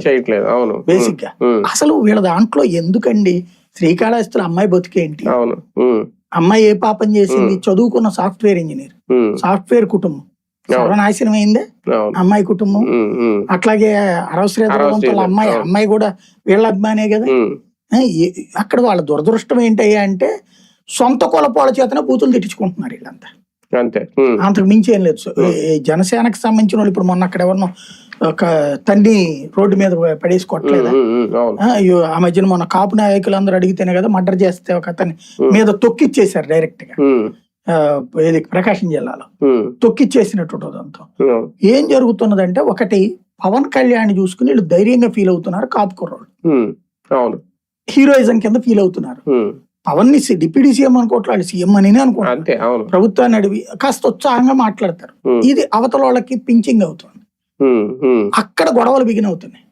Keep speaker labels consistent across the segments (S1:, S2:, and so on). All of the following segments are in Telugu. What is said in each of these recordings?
S1: చేయట్లేదు. అవును,
S2: బేసిక్ గా. అసలు వీళ్ళ దాంట్లో ఎందుకండి శ్రీకాళహస్తిలో అమ్మాయి బతికేంటి?
S1: అవును,
S2: అమ్మాయి ఏ పాపం చేసింది? చదువుకున్న సాఫ్ట్వేర్ ఇంజనీర్, సాఫ్ట్వేర్ కుటుంబం సర్వనాశనం అయిందే అమ్మాయి కుటుంబం. అట్లాగే అరవశ్రేత అమ్మాయి కూడా వీళ్ళ అభిమానే కదా. అక్కడ వాళ్ళ దురదృష్టం ఏంటయ్యా అంటే సొంత కులపోళ్ళ చేతనే బూతులు తిట్టించుకుంటున్నారు వీళ్ళంతా,
S1: అంతే,
S2: అంతకు మించి ఏం లేదు. జనసేనకు సంబంధించిన వాళ్ళు ఇప్పుడు మొన్న అక్కడ ఎవరినో ఒక తన్ని రోడ్డు మీద పడేసి కొట్టలేదా? ఆ మధ్యన మొన్న కాపు నాయకులందరూ అడిగితేనే కదా మర్డర్ చేస్తే ఒక అతన్ని మీద తొక్కిచ్చేసారు డైరెక్ట్ గా. ప్రకాశం జిల్లాలో తొక్కిచ్చేసినట్టు దాంతో ఏం జరుగుతున్నదంటే, ఒకటి పవన్ కళ్యాణ్ చూసుకుని వీళ్ళు ధైర్యంగా ఫీల్ అవుతున్నారు, కాపు కుర్రోళ్ళు హీరోయిజం కింద ఫీల్ అవుతున్నారు. పవన్ ని డిప్యూటీ సీఎం అనుకోవట్లేదు, సీఎం అని అనుకుంటారు. ప్రభుత్వాన్ని అడిగి కాస్త ఉత్సాహంగా మాట్లాడతారు. ఇది అవతల వాళ్ళకి పించింగ్ అవుతుంది, అక్కడ గొడవలు బిగిన్ అవుతున్నాయి.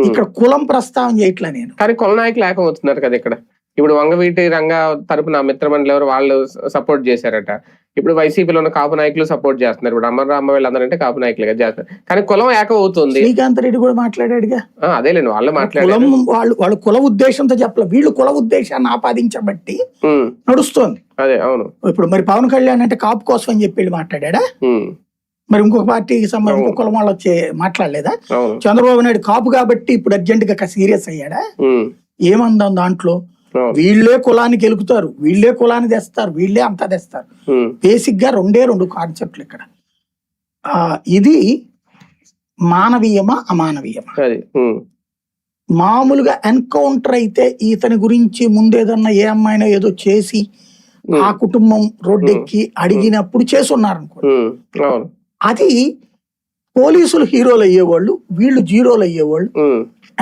S2: ఇక్కడ కులం ప్రస్తావన చేయట్లే నేను.
S1: కానీ కుల నాయకులు లేకపోతున్నారు కదా ఇక్కడ. ఇప్పుడు వంగవీటి రంగా తరపున మిత్రమండలి ఎవరు వాళ్ళు సపోర్ట్ చేశారట. ఇప్పుడు వైసీపీలో ఉన్న కాపు నాయకులు సపోర్ట్ చేస్తున్నారు. ఇప్పుడు అమర్రామ వీళ్ళందరంటే కాపు నాయకులుగా చేస్తారు. కానీ కులం ఏకం అవుతుంది.
S2: శ్రీకాంత్ రెడ్డి కూడా మాట్లాడాడుగా.
S1: అదేలేండి, వాళ్ళు మాట్లాడారు.
S2: వాళ్ళు కుల ఉద్దేశంతో చెప్పలే, వీళ్ళు కుల ఉద్దేశాన్ని ఆపాదించబట్టి నడుస్తోంది.
S1: అదే, అవును.
S2: ఇప్పుడు మరి పవన్ కళ్యాణ్ అంటే కాపు కోసం అని చెప్పి మాట్లాడా? మరి ఇంకొక పార్టీకి సంబంధించి ఇంకో కులం వాళ్ళు వచ్చి మాట్లాడలేదా? చంద్రబాబు నాయుడు కాపు కాబట్టి ఇప్పుడు అర్జెంట్ గా సీరియస్ అయ్యాడా? ఏమందాం దాంట్లో? వీళ్ళే కులానికి గెలుకుతారు, వీళ్ళే కులాన్ని తెస్తారు, వీళ్ళే అంతా తెస్తారు. బేసిక్ గా రెండు కాన్సెప్ట్లు ఇక్కడ. ఇది మానవీయమా అమానవీయమా? మామూలుగా ఎన్కౌంటర్ అయితే ఇతని గురించి ముందేదన్నా ఏ అమ్మాయినో ఏదో చేసి ఆ కుటుంబం రోడ్డెక్కి అడిగినప్పుడు చేసున్నారు అనుకో, అది పోలీసులు హీరోలు అయ్యేవాళ్ళు, వీళ్ళు జీరోలు అయ్యేవాళ్ళు.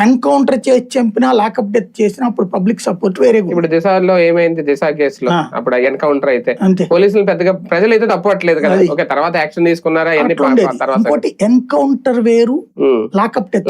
S2: ఎన్కౌంటర్ చేసి చంపినా లాకప్ డెత్ చేసినా అప్పుడు పబ్లిక్ సపోర్ట్ వేరే.
S1: ఇప్పుడు దిశలో ఏమైంది, దిశ కేసులో అప్పుడు ఎన్కౌంటర్ అయితే పోలీసులు పెద్దగా ప్రజలు అయితే తప్పట్లేదు కదా. ఓకే, తర్వాత యాక్షన్ తీసుకున్నారా?
S2: ఇంకోటి ఎన్కౌంటర్ వేరు, లాకప్ డెత్.